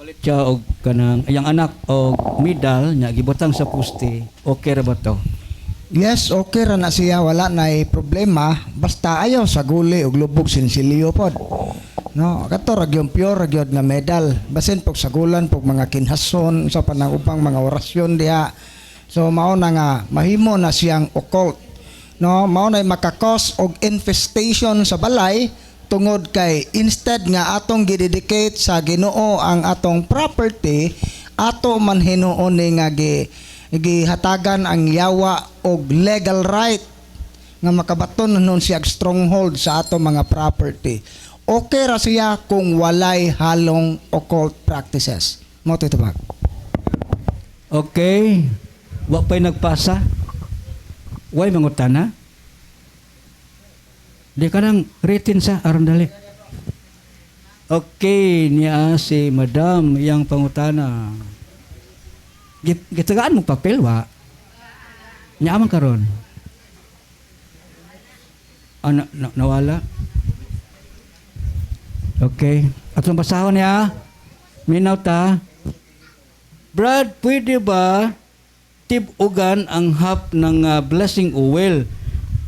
Palit siya og kanang iyang anak og medal nya gibutang sa poste. Okay ra ba to? Yes, okay ra na siya, wala na problema, basta ayaw sa guli og lubog sinsilyo pod. No, kato ra gyud pure ra gyud nga medal. Basin pog sagulan pog mga kinhason sa panang upang mga orasyon diha. So mao na nga mahimo na siyang occult. No, mao na makakos og infestation sa balay tungod kay instead nga atong gidedicate sa Ginoo ang atong property, ato man hinuon ni nga gihatagan ang yawa og legal right nga makabaton nun siya stronghold sa ato mga property. Okay ra siya kung walay halong occult practices. Mo to ito ba? Okay. Wa pa'y nagpasa? Way mangutana? Di ka nang written sa aron dali. Okay, niya si Madam yang pangutana. Gitagaan mo papel wa? Nya man karon. Nawala? Okay. Atong basahon niya. Minaw ta. Brad, pwede ba tibugan ang hap ng blessing oil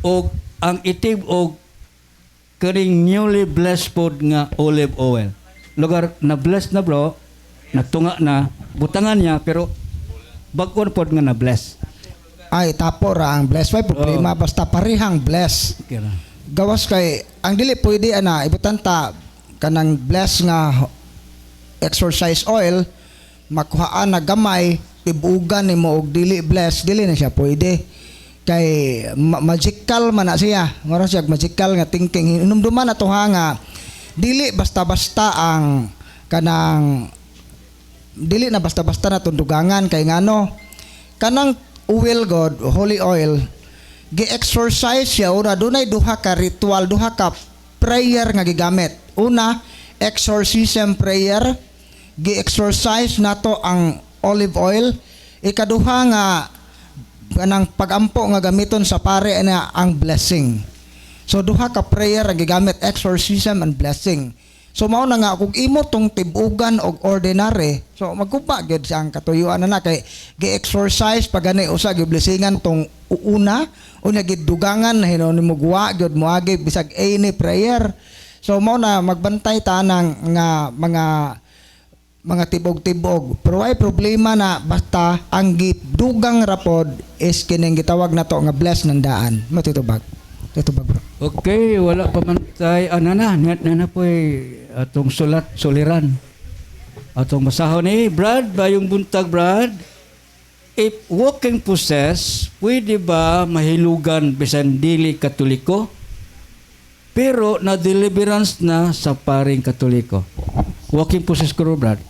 o ang itib og karing newly blessed pod nga olive oil? Lugar na blessed na bro, natunga na, butangan niya pero bagon pod nga na bless. Ay tapo ra ang bless, way problema basta parihang bless. Okay ra. Gawas kay ang dili pwede ana ibutanta kanang bless nga exercise oil makuhaan na gamay tibugan nimo og dili bless, dili na siya pwede kay magical man na siya, mura siya magical nga thinking. Hinumduman na to nga dili basta-basta ang kanang dili na basta-basta na tundugangan kay ngano kanang oil god holy oil gi-exercise siya una dunay duha ka ritual, duha ka prayer nga gigamit. Una, exorcism prayer, gi-exercise nato ang olive oil. Ikaduha nga kanang pagampo nga gamiton sa pare na ang blessing. So duha ka prayer ang gigamit, exorcism and blessing. So mao na nga kung imo tong tibugan og ordinary, so magkupa gyud siyang katuyuan na kay gi-exercise pagani usa gi-blessingan tong una unya gidugangan na hinon mo guwa gyud moagi bisag any prayer. So mao na magbantay ta nang nga mga tibog-tibog. Pero ay problema na basta ang gidugang rapod is kining gitawag nato nga bless ng daan. Matutubag. Tutubag bro. Okay, wala pa man tay na po atong suliran. Atong masahon ni Brad, bayong buntag Brad. If walking possess, pwede ba mahilugan bisan dili Katoliko? Pero na deliverance na sa paring Katoliko. Walking possess ko Brad.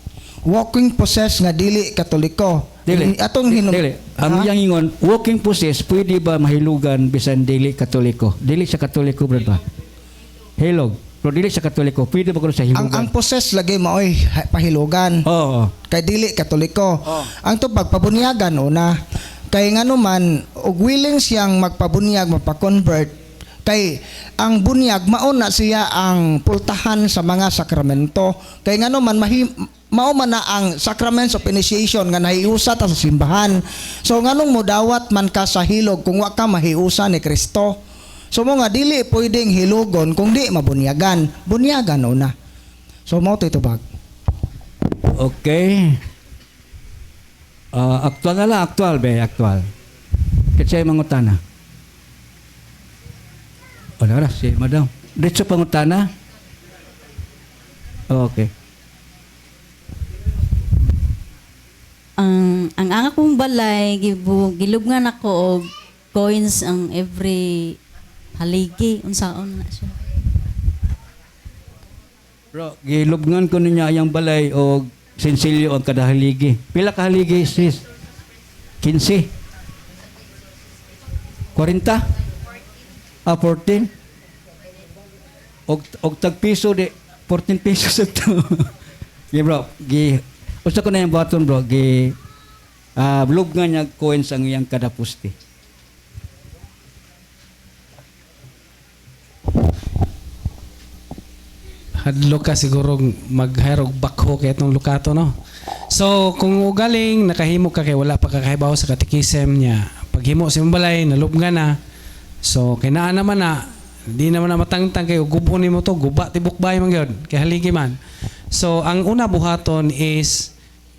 Walking possess nga dili Katoliko. Dili. Atong Dili. Ang iyang ingon, walking possess, pwede ba mahilugan bisan dili Katoliko? Dili sa Katoliko, Brad ba? Hilog. Pero dili sa Katoliko, pwede ba kuno sa hilugan? Ang possess lagi maoy pahilugan. Oo. Kay dili Katoliko. Oh. Ang tubag pabunyagan una. Kay ngano man og willing siyang magpabunyag, magpa-convert. Kay ang bunyag mauna siya ang pultahan sa mga sakramento. Kay ngano man mao man na ang sacraments of initiation nga nahiusa ta sa simbahan. So nganong modawat man ka sa hilog kung wa ka mahiusa ni Kristo. So mo nga dili pwedeng hilugon kung di mabunyagan. Bunyagan una. So mao to itubag. Okay. Aktual na lang, aktual be, aktual. Kasi mangutana. Wala si Madam. Dito pangutana. Okay. Ang akong balay gilubngan ako og coins ang every haligi unsaon na siya. Bro, gilubngan ko niya ayang balay o sensilyo ang kada haligi. Pila ka haligi sis? 15? 40? 14? Og tag piso di 14 pesos ito. Gi bro, usa ko na yung baton bro, lubngan niya coins ang iyang kada puste. hadlo ka siguro mag-hire og bakho kay itong lukato, no? So, kung ugaling nakahimo ka kay wala pa kakahibaw sa katikisem niya, paghimo sa imong balay, nalubngan na, so, kinaan naman na, di naman na matangtang kayo, gubo ni mo to, guba, tibukbay man yun, kay haligi man. So, ang una buhaton is,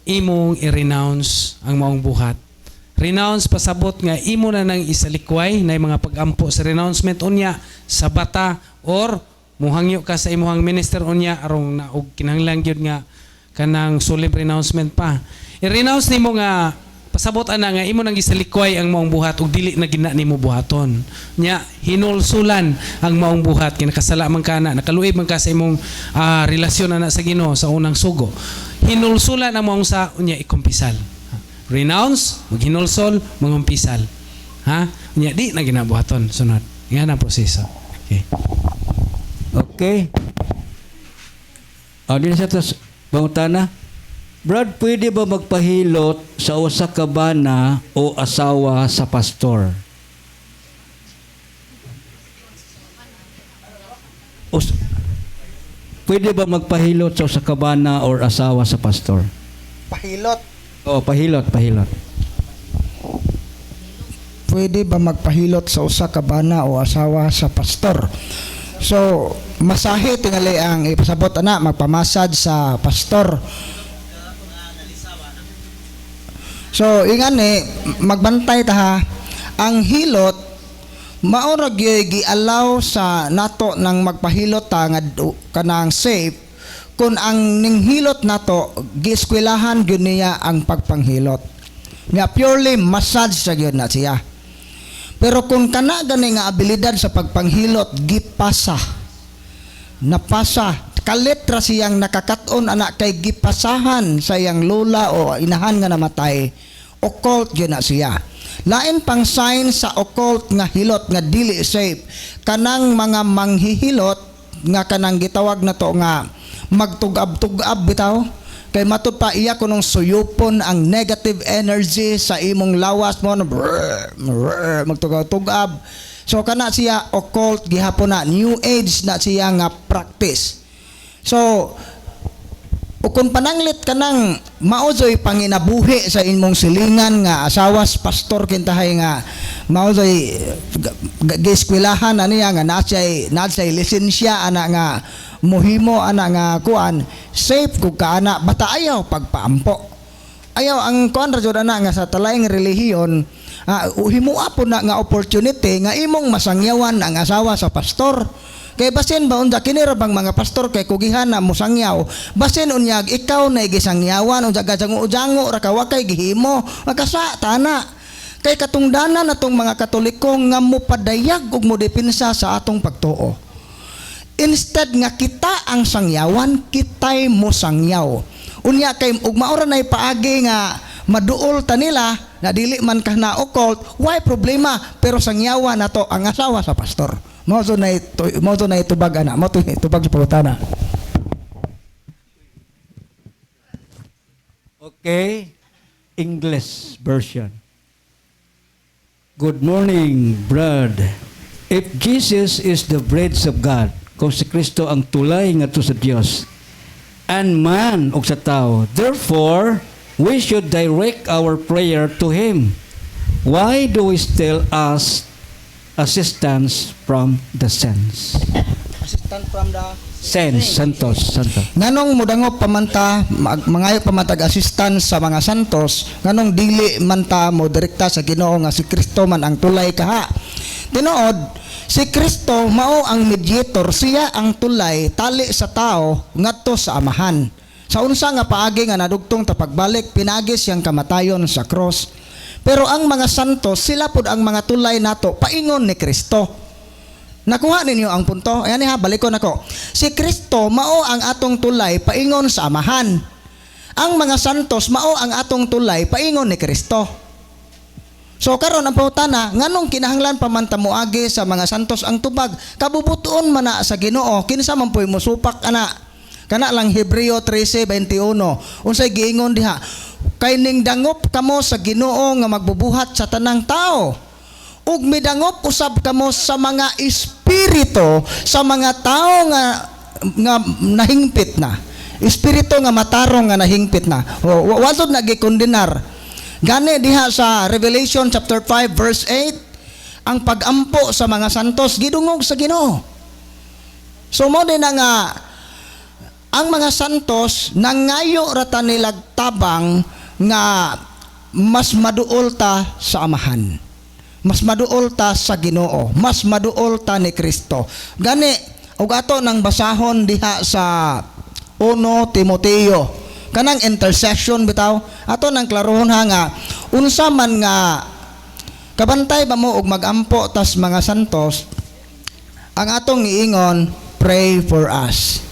imong i-renounce ang maong buhat. Renounce pasabot nga imo na nang isalikway na mga pag-ampo sa renouncement unya sa bata or muhangyo ka sa imuhang minister unya arong na og kinahanglan gyud nga kanang solemn renouncement pa. I-renounce nimo nga pasabot ana nga imo nang isalikway ang maong buhat ug dili na gina nimo buhaton. Nya hinulsulan ang maong buhat kinakasala man kana nakaluib man ka sa imong relasyon ana sa Ginoo sa unang sugo. Hinulsulan ang maong sa unya ikumpisal. Renounce, maghinulsol, mangumpisal. Ha? Nya di na ginabuhaton sunod. Yan ang proseso. Okay. Okay. Di na siya tas pangutana. Brad, pwede ba magpahilot sa usa ka bana o asawa sa pastor? Pwede ba magpahilot sa usa ka bana or asawa sa pastor? Pahilot. Oh, pahilot. Pwede ba magpahilot sa usa ka bana o asawa sa pastor? So, masahe tingali ang ipasabot ana magpamasad sa pastor. So, ingani magbantay ta ha. Ang hilot mao ra gi-allow sa nato nang magpahilot ta nga kanang safe kung ang ninghilot nato gieskwelahan gyud niya ang pagpanghilot. Nga purely massage sa gyud na siya. Pero kung kana gani nga abilidad sa pagpanghilot gipasa. Napasa kaletra siyang nakakaton anak kay gipasahan sa iyang lola o inahan nga namatay. Occult gyud na siya. Lain pang sign sa occult nga hilot nga dili safe kanang mga manghihilot nga kanang gitawag na to nga magtugab-tugab bitaw kay matud pa iya kunong suyupon ang negative energy sa imong lawas mo magtugab-tugab. So kana siya occult gihapon na new age na siya nga practice. So kung pananglit ka ng mauzoy panginabuhi sa imong silingan nga asawas pastor kintahay nga mauzoy gieskwilahan ani nga nasay lisensya ana nga muhimo ana nga kuan safe kung ka ana bata ayaw pagpaampo ayaw ang kuan ra jud ana nga sa talaing relihiyon himua po na nga opportunity nga imong masangyawan ang asawa sa pastor. Kay basin ba unsa kini ra bang mga pastor kay kugihan na musangyaw basin unyag ikaw na gisangyawan unsa gajango ra ka wa kay gihimo magasa tana kay katungdanan natong mga Katoliko nga mopadayag ug modepensa sa atong pagtuo. Instead nga kita ang sangyawan kitay mo sangyaw unya kay ug maura nay paagi nga maduol ta nila na dili man ka na occult why problema pero sangyawan nato ang asawa sa pastor. Mo na itubag ana mo itubag sa pangutana. Okay. English version. Good morning, Brad. If Jesus is the bread of God, kung si Kristo ang tulay ngadto sa Dios, and man og sa tao, therefore we should direct our prayer to Him. Why do we still ask assistance from the sense? Assistant from the Santos. nganong mudangop pamanta mangayo pamatag assistance sa mga santos nganong dili man ta mo direkta sa Ginoo nga si Kristo man ang tulay kaha. Tinuod si Kristo mao ang mediator siya ang tulay tali sa tao ngadto sa amahan. Sa unsa nga paagi nga nadugtong ta pagbalik pinagi siyang kamatayon sa cross. Pero ang mga santos, sila pod ang mga tulay nato paingon ni Kristo. Nakuha ninyo ang punto? Ayan ha, balikon ako. Si Kristo mao ang atong tulay paingon sa amahan. Ang mga santos mao ang atong tulay paingon ni Kristo. So karon ang pangutana, nganong kinahanglan pa man ta moagi sa mga santos ang tubag? Kabubuton man na sa Ginoo, kinsa man poy mosupak ana. Kana lang Hebreo 13:21. Unsay giingon diha? Kay ning dangop kamo sa Ginoo nga magbubuhat sa tanang tao ug midangop usab kamo sa mga espiritu sa mga tao nga nahingpit na. Espiritu nga matarong nga nahingpit na. Wasod nagikondenar. Gani diha sa Revelation chapter 5 verse 8, ang pagampo sa mga santos gidungog sa Ginoo. So mo din nga ang mga santos nangayo rata nilag tabang nga mas maduol ta sa Amahan. Mas maduol ta sa Ginoo, mas maduol ta ni Kristo. Gani ug ato nang basahon diha sa 1 Timoteo, kanang intercession bitaw, ato nang klarohon nga unsa man nga kabantay ba mo og magampo tas mga santos, ang atong niingon, pray for us.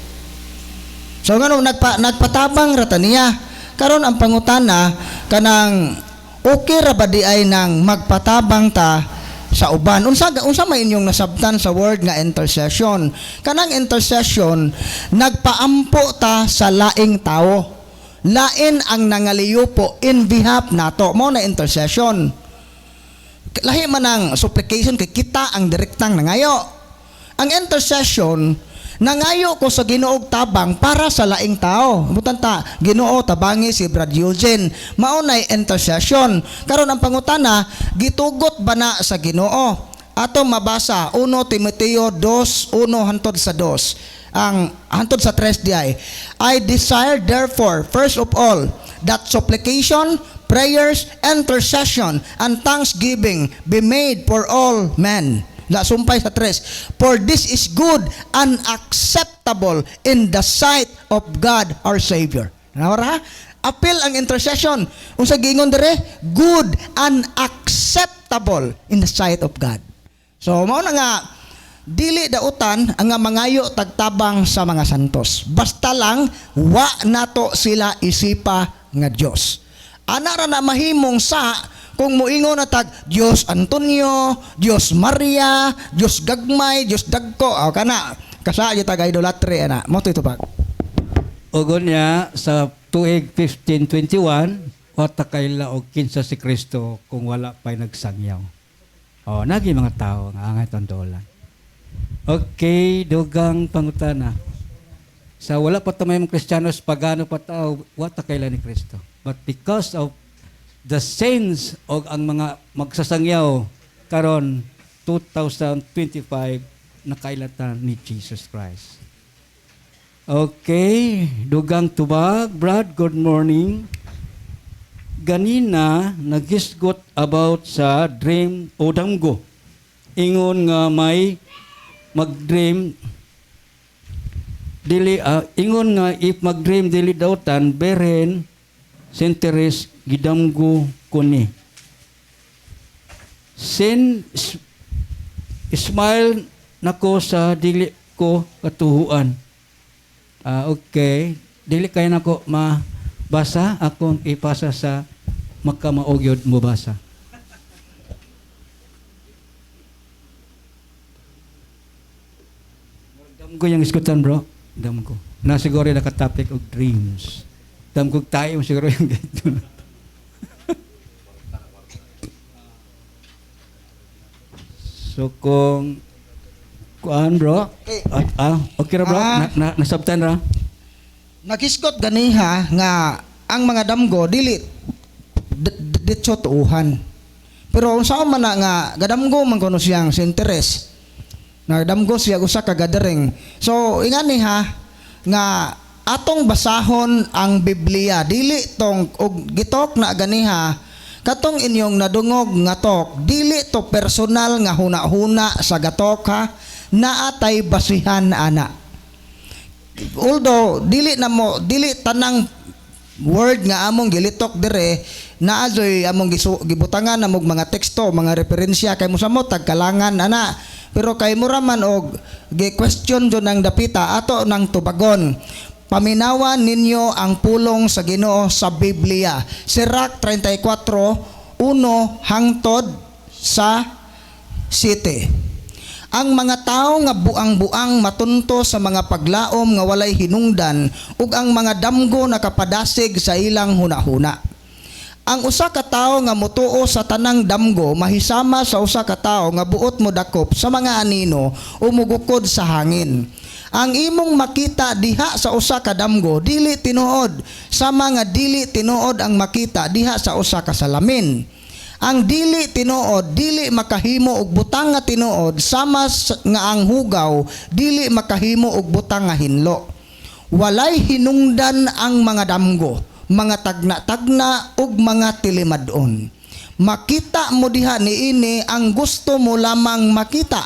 So ngano nagpatabang rata niya. Karon ang pangutana kanang okay ra ba di ay nang magpatabang ta sa uban? Unsa may inyong nasabtan sa word nga intercession? Kanang intercession, nagpaampo ta sa laing tao. Lain ang nangaliyupo in behalf nato. Mo na intercession. Lahi man ang supplication kay kita ang direktang nangayo. Ang intercession, nangayo ko sa Ginoo tabang para sa laing tao. Butan ta, Ginoo tabangi si Brad Eugene. Maunay intercession. Karon ang pangutana, gitugot ba na sa Ginoo? Ato mabasa 1 Timoteo 2:1 hantod sa 2. Ang hantod sa 3 diay. I desire therefore first of all that supplication, prayers, intercession, and thanksgiving be made for all men. Sumpay sa 3. For this is good and acceptable in the sight of God our Savior. Nawara? Appeal ang intercession. Unsa gingon dire? Good and acceptable in the sight of God. So mao na nga dili dautan ang nga mangayo tagtabang sa mga santos. Basta lang wa nato sila isipa nga Dios. Ana ra na mahimong sa kung muingon na tag Dios Antonio, Dios Maria, Dios Gagmay, Dios Dagko, kana kasa tag idolatry ana. Mo ito pag. Ugon niya sa tuig 1521, wata kaila og kinsa si Kristo kung wala pa'y nagsangyaw. Nagi mga tao nga angay tondolan. Okay, dugang pangutana. Sa wala pa ta may mga Kristiyanos pagano pa tao, wata kaila ni Kristo. But because of the saints o ang mga magsasangyaw karon 2025 nakailatan ni Jesus Christ. Okay, dugang tubag, Brad, good morning. Ganina nagisgot about sa dream o damgo. Ingon nga may mag-dream dili ingon nga if mag-dream dili dautan beren senteres gidamgo kuni. Smile nako sa dili ko katuhuan. Okay. Dili kay nako mabasa akong ipasa sa makamaogyod mo basa. Damgo yung iskutan bro. Damgo. Na siguro nakatopic of dreams. Damgo tayo siguro yung ganito. So kung kuan bro, okay ra bro, nasabtan ra. Nagisgot ganiha nga ang mga damgo dili ditso tuuhan. Pero unsa man na nga gadamgo man kuno siyang sa interes. Nagdamgo siya usa ka gathering. So ingani ha nga atong basahon ang Biblia dili tong og gitok na ganiha katong inyong nadungog nga tok dili to personal nga huna-huna sa gatok ha naatay basihan ana. Although dili tanang word nga among gilitok dire naazoy among gibutangan na mga teksto, mga referensya kay mo sa mo tagkalangan ana. Pero kay mura man og gi-question do nang dapita ato nang tubagon. Paminawan ninyo ang pulong sa Ginoo sa Biblia. Sirach 34:1 hangtod sa 7. Ang mga tao nga buang-buang matunto sa mga paglaom nga walay hinungdan ug ang mga damgo nakapadasig sa ilang hunahuna. Ang usa ka tawo nga mutuo sa tanang damgo mahisama sa usa ka tawo nga buot mo dakop sa mga anino o mugukod sa hangin. Ang imong makita diha sa usa ka damgo dili tinuod sama nga dili tinuod ang makita diha sa usa ka salamin. Ang dili tinuod dili makahimo og butang nga tinuod sama nga ang hugaw dili makahimo og butang nga hinlo. Walay hinungdan ang mga damgo, mga tagna-tagna ug mga tilimadon. Makita mo diha niini ang gusto mo lamang makita.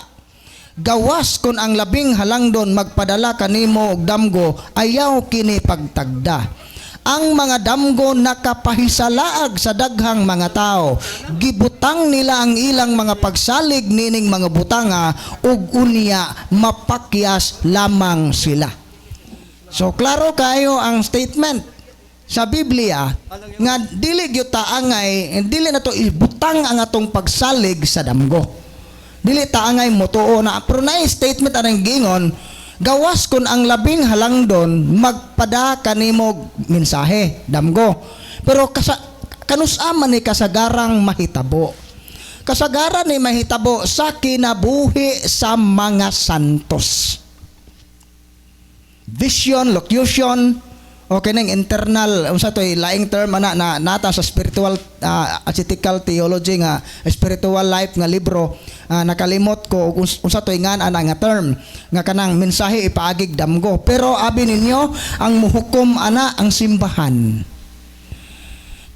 Gawas kun ang labing halangdon magpadala kanimo og damgo, ayaw kini pagtagda. Ang mga damgo nakapahisalaag sa daghang mga tao. Gibutang nila ang ilang mga pagsalig nining mga butanga ug unya mapakyas lamang sila. So klaro kayo ang statement sa Biblia nga dili gyud ta angay, dili na to ibutang ang atong pagsalig sa damgo. Dili ta angay motuo na pero na statement anang gingon, gawas kun ang labing halangdon magpada kanimo mensahe damgo. Pero kanusaman ni kasagarang mahitabo. Kasagaran ni mahitabo sa kinabuhi sa mga santos. Vision, locution, okay nang internal unsa toy laing term ana na nata sa spiritual ascetical theology nga spiritual life nga libro, nakalimot ko unsa toy ngan ana nga term nga kanang mensahe ipaagig damgo. Pero abi ninyo ang muhukom ana ang simbahan.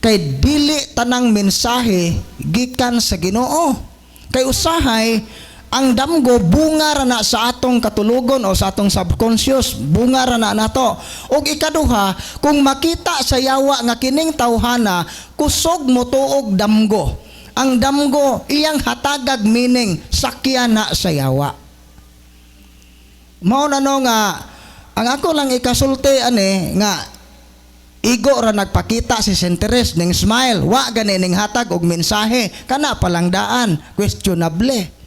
Kay dili tanang mensahe gikan sa Ginoo. Kay usahay ang damgo bunga ra na sa atong katulugon o sa atong subconscious, bunga ra na nato. Og ikaduha, kung makita sa yawa nga kining tawhana kusog mo tuog damgo, ang damgo iyang hatagag meaning sakyan na sa yawa. Mao na no nga ang ako lang ikasulti ani nga igo ra nagpakita si Senteres ning smile, wa gani ning hatag og mensahe, kana palang daan questionable.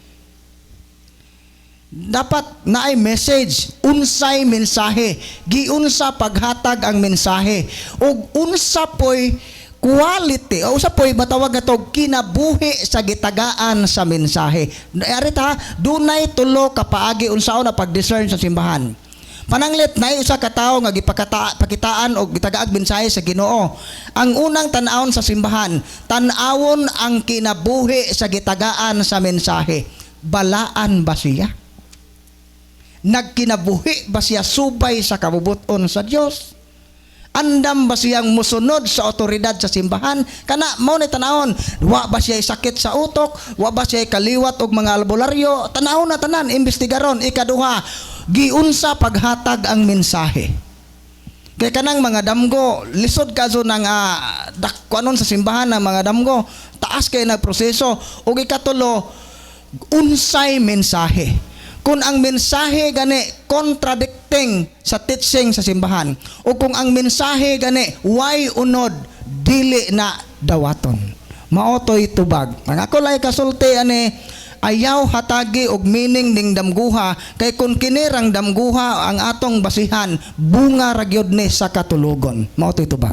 Dapat naay message, unsay mensahe, giunsa paghatag ang mensahe, ug unsa poy quality o usa poy matawag nato kinabuhi sa gitagaan sa mensahe. Arita dunay tulo ka paagi unsaon na pag-discern sa simbahan. Pananglit na usa ka tawo nga gipakitaan og gitagaag mensahe sa Ginoo. Ang unang tan-awon sa simbahan, tan-awon ang kinabuhi sa gitagaan sa mensahe. Balaan ba siya? Nagkinabuhi ba siya subay sa kabubuton sa Dios? Andam ba siyang musunod sa otoridad sa simbahan? Kana mao ni tanawon, wa ba siya sakit sa utok, wa ba siya kaliwat og mga albularyo? Tanawon na tanan, imbestigaron. Ikaduha, giunsa paghatag ang mensahe. Kay kanang mga damgo, lisod kaso ng dakwanon sa simbahan ng mga damgo, taas kay nagproseso. Ug ikatulo, unsay mensahe. Kung ang mensahe gani contradicting sa teaching sa simbahan, o kung ang mensahe gani way unod, dili na dawaton. Maotoy tubag. Ang ako lay kasulti ani, ayaw hatagi og meaning ning damguha, kay kung kinirang damguha ang atong basihan, bunga ra gyud ni sa katulugon. Maotoy tubag.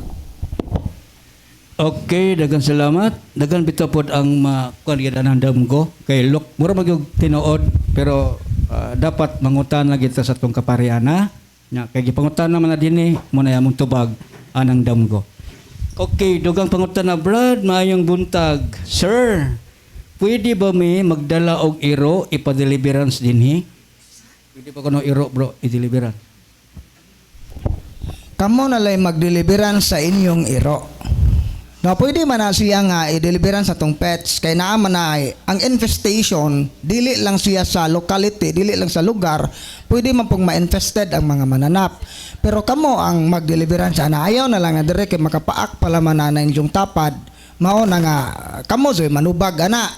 Okay, dagan salamat. Dagan bitaw pod ang kuan ng damgo kay look mura magyug tinuod pero dapat mangutan lagi ta sa atong kapariana nya kay gipangutan naman na dinhi mo na among tubag anang damgo. Okay, dugang pangutan na Brad, maayong buntag. Sir, pwede ba mi magdala og iro ipa-deliverance dinhi? Pwede ba kuno iro bro i-deliverance? Kamo na lay mag-deliverance sa inyong iro. No, pwede man na siya nga i-deliveran sa tong pets kay naaman na ang infestation dili lang siya sa locality, dili lang sa lugar, pwede man pong ma-infested ang mga mananap. Pero kamo ang mag-deliveran sa na ayaw na lang na dire kay makapaak pala man na inyong tapad, mao na nga kamo soy manubag ana.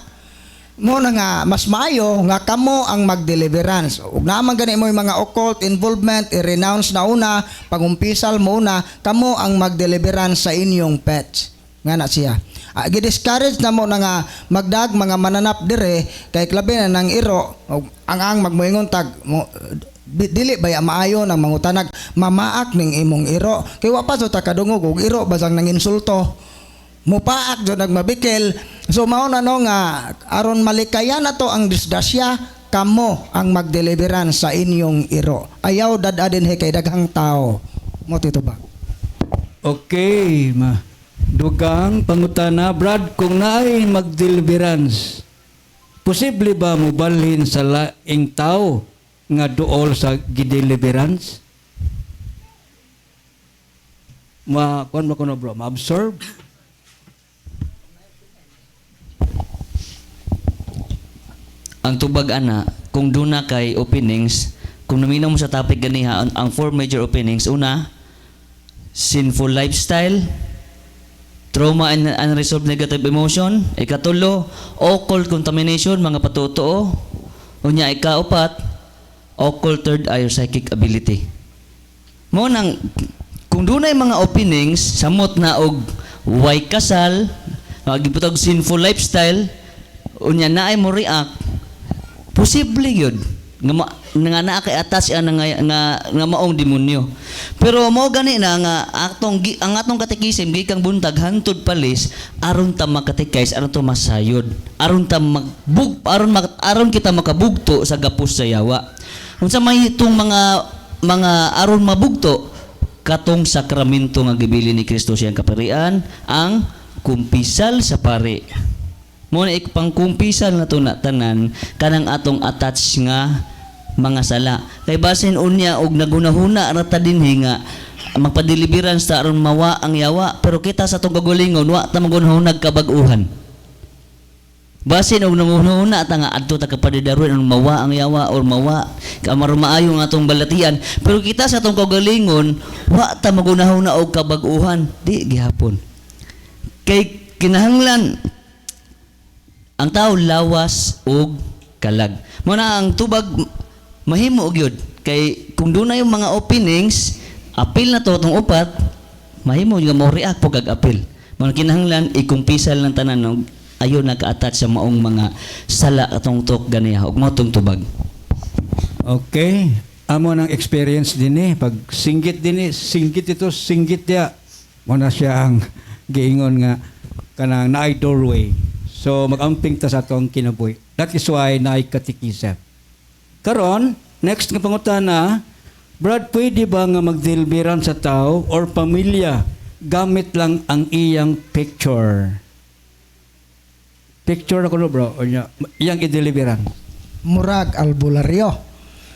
Mo na nga mas maayo nga kamo ang mag-deliverance. Ug naman gani mo yung mga occult involvement, i-renounce na una, pagumpisal mo una, kamo ang mag-deliverance sa inyong pets. Nga na siya. Gi-discourage na mo na nga magdag mga mananap dire kay klabe na ng iro ang magmoingon tag mo, dili baya maayo ng mangutanag mamaak ning imong iro kay wa pa so ta kadungog og iro basang nanginsulto mupaak jud nagmabikil. So mao na no nga aron malikayan nato ang disgrasya kamo ang magdeliverance sa inyong iro. Ayaw dadadin kay daghang tao. Mo titubag. Okay, dugang pangutana, Brad, kung naay magdeliverance, posible ba mo balhin sa laing tao nga duol sa gideliverance? Kuan ba ko na, bro? Ma-absorb? Ang tubag ana, kung duna kay openings, kung naminaw mo sa topic ganiha, ang four major openings, una, sinful lifestyle, trauma and unresolved negative emotion, ikatulo, occult contamination, mga patutuo, unya ikaapat, occult third eye or psychic ability. Mo nang kung dunay mga openings samot na og way kasal, gibutag sinful lifestyle, unya naay mo react, posible yun nga naa kay attach nga maong demonyo. Pero mo gani na nga ang atong katekism gikang buntag hantod palis aron ta makatikais, aron to masayod, aron ta aron kita makabugto sa gapos sa yawa. Unsa may itong mga aron mabugto katong sakramento nga gibili ni Kristo siyang kaparian, ang kumpisal sa pari. Mo na pangkumpisal na to na tanan kanang atong attach nga mga sala. Kay basin unya og nagunahuna ra ta dinhi nga magpadeliverance ta aron mawa ang yawa, pero kita sa tong kagalingon wa ta magunahunag kabag-uhan. Basin og nangunahuna ta nga adto ta kapadidaron aron mawa ang yawa or mawa kamaro maayo nga atong balatian, pero kita sa tong kagalingon wa ta magunahuna og kabag-uhan, di gihapon. Kay kinahanglan ang tao lawas og kalag. Muna ang tubag mahimo og yun. Kay kung doon na yung mga openings, apil na to itong upat, mahimo yung mo react po kag apil. Muna kinahanglan, ikumpisal ng tanan no, ayaw naka-attach sa maong mga sala atong tok ganiha. Huwag mo itong tubag. Okay. Amo ng experience din pag singgit din singgit ito, singgit dia. Muna siya ang giingon nga kanang naay doorway. So mag-amping ta sa atong kinabuhi. That is why naay katikisa. Karon, next nga pangutana, Brad, pwede ba nga magdeliveran sa tao or pamilya gamit lang ang iyang picture? Picture ako no, bro. O iyang i-deliveran. Murag albularyo.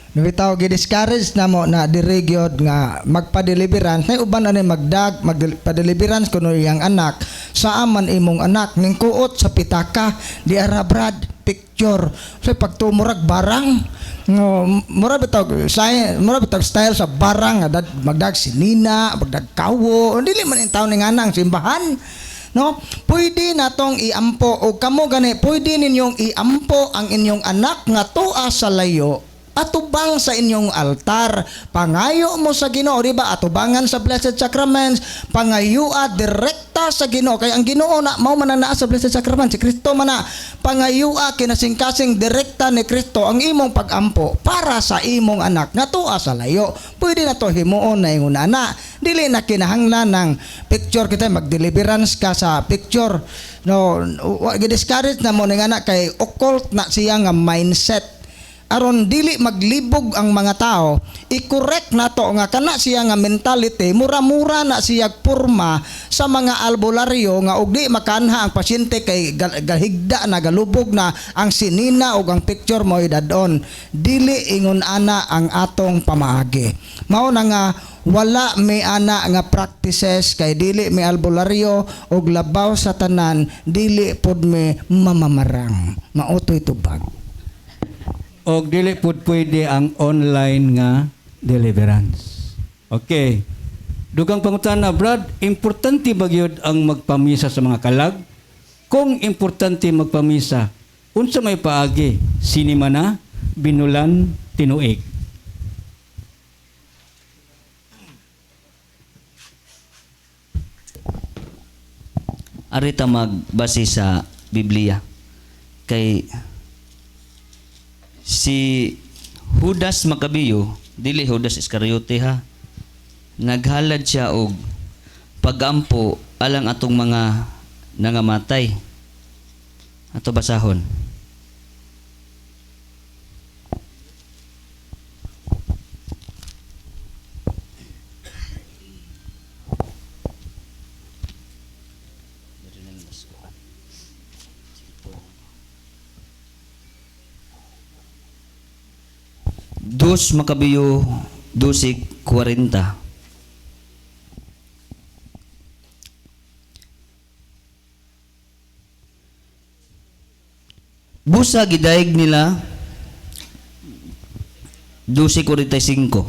Nabitaw gi-discourage na mo na dirigyod nga magpa-deliverance. Nay uban ani magpa-deliverance kuno iyang anak sa aman imong anak ning kuot sa pitaka di ara Brad picture. So pagtumurag barang no mura bitaw style sa barang nga magdag sinina, magdag kawo, dili man in taon ning anang simbahan. No, pwede natong iampo o kamo gani pwede ninyong iampo ang inyong anak nga tuwa sa layo atubang sa inyong altar, pangayo mo sa Ginoo, di ba? Atubangan sa Blessed Sacraments, pangayua direkta sa Ginoo. Kaya ang Ginoo na mao man naa sa Blessed Sacraments, si Kristo man na pangayua kinasingkasing direkta ni Kristo ang imong pagampo para sa imong anak nga tuwa sa layo. Pwede na to himuon na ingon ana. Dili na kinahanglan ng picture kita magdeliverance ka sa picture. No, gi-discourage na mo ning anak kay occult na siya nga mindset. Aron dili maglibog ang mga tao, i-correct na to nga kana siya nga mentality, mura-mura na siya porma sa mga albularyo nga og di makanha ang pasyente kay gahigda na galubog na ang sinina og ang picture mo idadon. Dili ingon ana ang atong pamaagi. Mao na nga wala may ana nga practices kay dili may albularyo og labaw sa tanan, dili pod may mamamarang. Mautoy tubag. O dili pud pwede ang online nga deliverance. Okay. Dugang pangutana, Brad, importante ba gyud ang magpamisa sa mga kalag? Kung importante magpamisa, unsa may paagi? Sinima na, binulan, tinuig. Arita magbase sa Biblia. Kay si Judas Macabeyo, dili Judas Iscariote ha, naghalad siya og pagampo alang atong mga nangamatay. Ato basahon. 2 Makabeyo 12:40. Busa gidaig nila 12:45.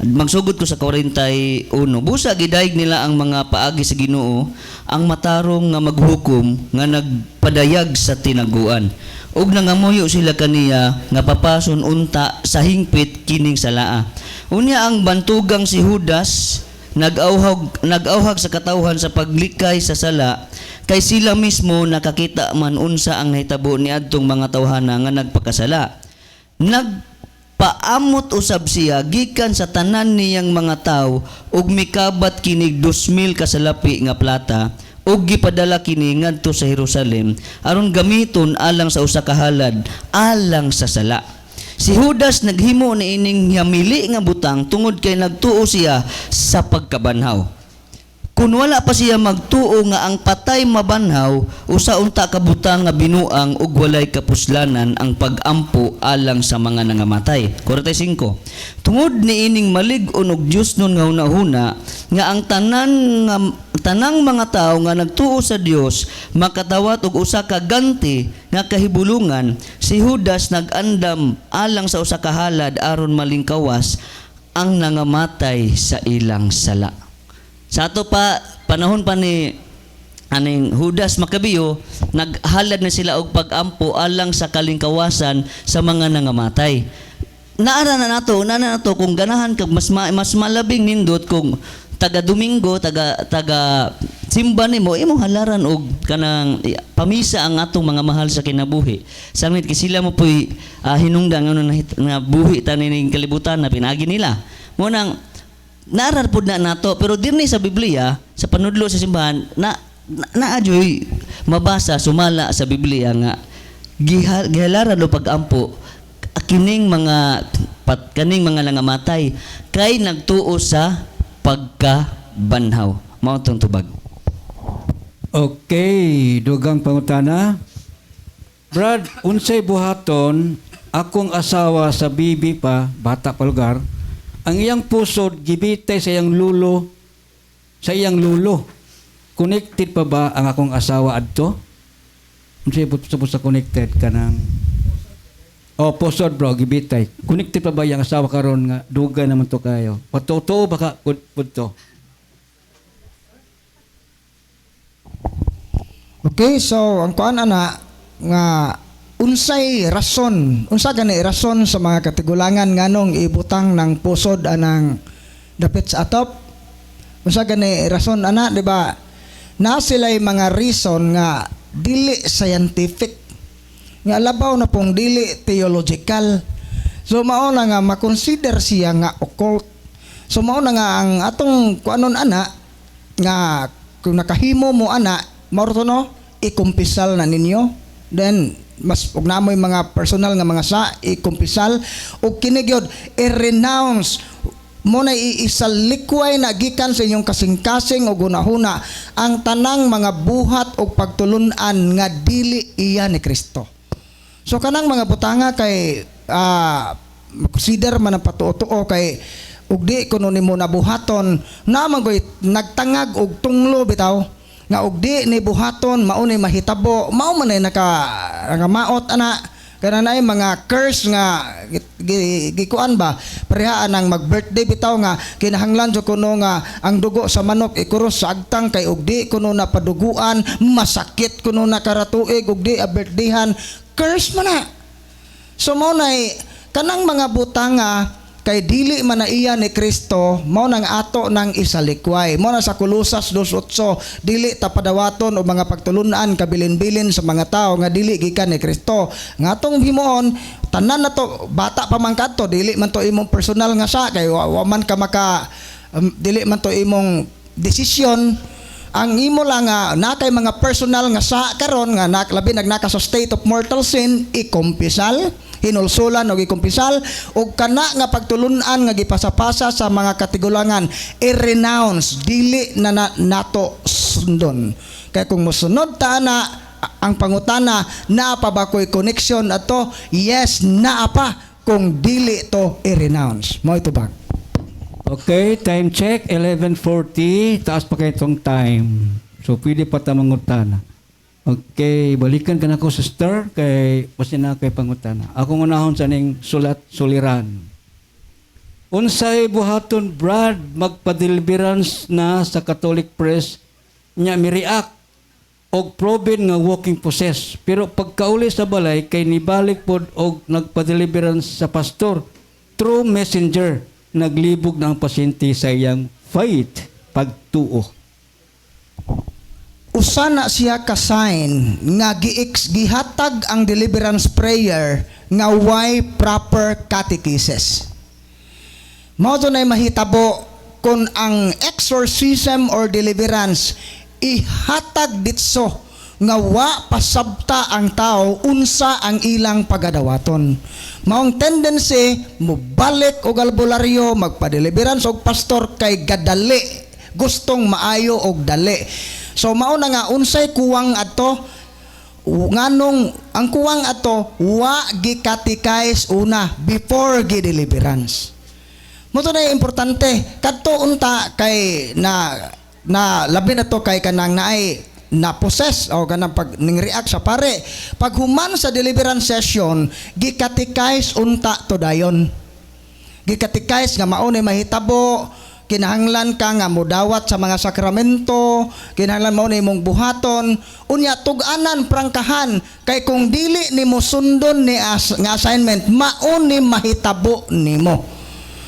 Magsugod ko sa 41. Busa gidaig nila ang mga paagi sa Ginoo, ang matarong nga maghukom nga nagpadayag sa tinaguan. Ug nangamuyo sila kaniya nga papason unta sa hingpit kining salaa. Unya ang bantugang si Judas nag-auhag sa katawhan sa paglikay sa sala, kay sila mismo nakakita man unsa ang nahitabo niadtong mga tawhana nga nagpakasala. Nagpaamot usab siya gikan sa tanan niyang mga tawo ug mikabat kinig 2,000 kasalapi nga plata ug gipadala kini ngadto sa Jerusalem aron gamiton alang sa usa ka halad alang sa sala. Si Judas naghimo ni ining hamili nga butang tungod kay nagtuo siya sa pagkabanhaw. Kung wala pa siya magtuo nga ang patay mabanhaw, usa unta ka butang nga binuang ug walay kapuslanan ang pag-ampo alang sa mga nangamatay. 45. Tungod ni ining malig-on og Dios nun nga hunahuna nga ang tanang mga tao nga nagtuo sa Dios makatawat og usa ka ganti nga kahibulungan, si Judas nag-andam alang sa usa ka halad aron malingkawas ang nangamatay sa ilang sala. Sa ato pa panahon pa ni aning Judas Makabeyo, naghalad na sila og pag-ampo alang sa kalingkawasan sa mga nangamatay. Naara na nato kung ganahan kag mas malabing nindot kung taga Domingo, taga simba nimo imong halaran og kanang pamisa ang atong mga mahal sa kinabuhi. Samit kay sila mo puy hinungdan nga buhi ta ning kalibutan na pinagi nila. Mo nang naarar pud na nato, pero dinhi sa Biblia sa panudlo sa simbahan naadyoy mabasa sumala sa Biblia nga gihalaran o pag-ampo kining mga nangamatay kay nagtuo sa pagkabanhaw. Mao tong tubag. Okay, dugang pangutana. Brad, unsay buhaton akong asawa sa bibi pa, bata pa lugar, ang iyang pusod gibitay sa iyang lulo, Connected pa ba ang akong asawa adto? Unsay supposed sa connected kanang pusod bro, gibitay. Connected pa ba yung asawa karon nga duga naman to kayo? Patotoo baka pudto? Okay, so ang kuan ana nga unsa gani rason sa mga katigulangan nganong ibutang ng pusod anang dapit sa atop? Unsa gani rason ana, di ba? Na sila'y mga reason nga dili scientific, nga labaw na pong dili theological. So mao na nga makonsider siya nga occult. So mao na nga ang atong kuanon ana nga kung nakahimo mo ana mao to no ikumpisal na ninyo, then mas ug namoy mga personal nga mga sa ikumpisal ug kini gyud i-renounce mo na iisalikway na gikan sa inyong kasing-kasing o gunahuna ang tanang mga buhat o pagtulunan nga dili iya ni Kristo. So kanang mga butanga kay consider man ang patuo-tuo kay ug di kuno nimo nabuhaton naman goy nagtangag og tunglo bitaw nga ug di ni buhaton mao ni mahitabo mao man ay nakamaot ana kananay mga curse nga gikuan ba parehaan ang mag-birthday bitaw nga kinahanglan jud kuno nga ang dugo sa manok ikuros sa agtang kay ug di kuno na paduguan masakit kuno na karatuig ug di a birthdayhan curse man na. So mao nay kanang mga butanga kay dili man na iya ni Kristo mao nang ato nang isalikway. Mao na sa Kolosas 2:8 dili ta padawaton o mga pagtulunan kabilin-bilin sa mga tao nga dili gikan ni Kristo. Nga atong himuon tanan na to bata pa man kadto dili man to imong personal nga sa kay wa man ka maka dili man to imong desisyon. Ang imo lang nga nakay mga personal nga sa karon nga labi nagnaka sa state of mortal sin ikumpisal hinulsulan o ikumpisal o kana nga pagtulunan nga gipasapasa sa mga katigulangan i-renounce dili na nato sundon. Kaya kung mosunod ta na ang pangutana naa pa ba ko'y connection ato? Yes, naa pa. kung dili to i-renounce. Mo ito ba? Okay, time check, 11:40. Taas pa kayo itong time. So, pwede pa ta mangutana. Okay, balikan ka na ko, sister, kay pasin na kay pangutana. Ako ngunahon sa ning suliran. Unsay buhaton, Brad, magpa-deliverance na sa Catholic Press, nya mi-react og proven nga walking possess. Pero pagkauli sa balay, kay nibalik pod og nagpa-deliverance sa pastor through messenger. Naglibog na ang pasyente sa iyang faith, pagtuo. Usa na siya ka sign nga gihatag ang deliverance prayer nga why proper catechesis. Mao to nay mahitabo kung ang exorcism or deliverance ihatag ditso nga wa pasabta ang tao unsa ang ilang pagadawaton. Maong tendency mobalik og albularyo, magpa-deliverance og pastor kay gadali, gustong maayo og dali. So mao na nga unsay kuwang ato, nganong ang kuwang ato wa gikatikais una before gi-deliverance. Mo to na importante kadto unta kay na labi na to kay kanang naay na possess o ganang pag ning-react sa pare. Pag human sa deliverance session, gikatikais unta to dayon. Gikatikais nga mao ni mahitabo, kinahanglan ka nga modawat sa mga sakramento, kinahanglan mao ni imong buhaton, unya tug-anan prangkahan kay kung dili nimo sundon ni nga assignment, mao ni mahitabo nimo.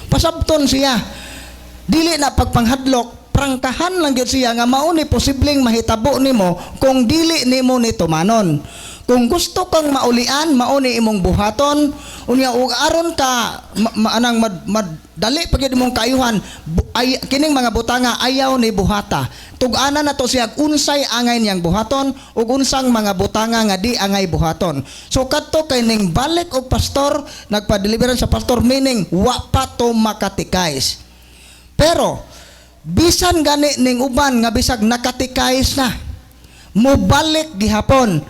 Pasabton siya. Dili na pagpanghadlok, prangkahan lang gyud siya nga mao ni posibleng mahitabo nimo kung dili nimo ni tumanon. Kung gusto kang maulian, mao ni imong buhaton, unya ug aron ka madali pag imong kaayuhan, kining mga butanga ayaw ni buhata. Tug-ana na to siya unsay angay niyang buhaton ug unsang mga butanga nga di angay buhaton. So kadto kay ning balik og pastor, nagpa-deliverance sa pastor, meaning wa pa to makatikais. Pero bisan gani ning uban nga bisag nakatikais na, mobalik gihapon